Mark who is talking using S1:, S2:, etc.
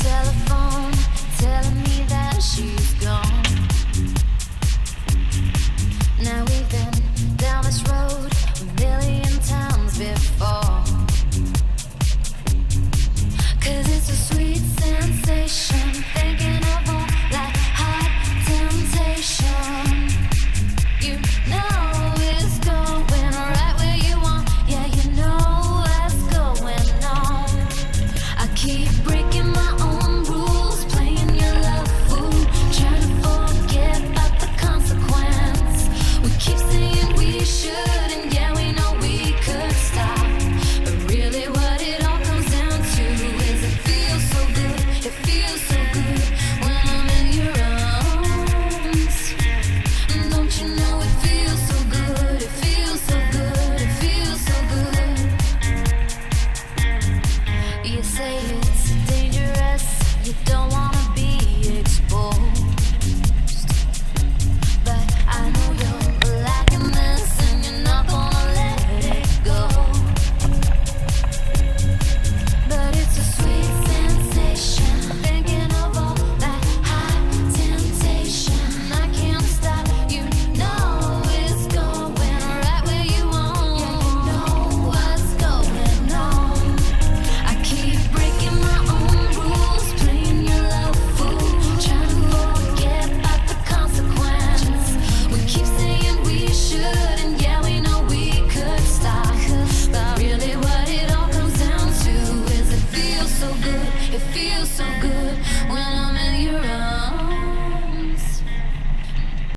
S1: telephone telling me that she's gone. Now we've been down this road a million times before. 'Cause it's a sweet sensation, thinking of all that hot temptation. You know it's going right where you want, yeah, you know what's going on. I keep breaking my own rules, playing your love fool, trying to forget about the consequence. We keep saying we should, and yeah, we know we could stop, but really what it all comes down to is it feels so good, it feels so good when I'm in your arms. Don't you know it feels so good, it feels so good, it feels so good. You say it's dangerous, you don't wanna be exposed, but I know you're liking this and you're not gonna let it go. But it's a sweet sensation, thinking of all that hot temptation. I can't stop, you know it's going right where you want. Yeah, you know what's going on. I keep breaking my own rules, playing your love fool, trying to forget about the consequence. We keep saying we should, and yeah, we know we could stop, but really what it all comes down to is it feels so good, it feels so good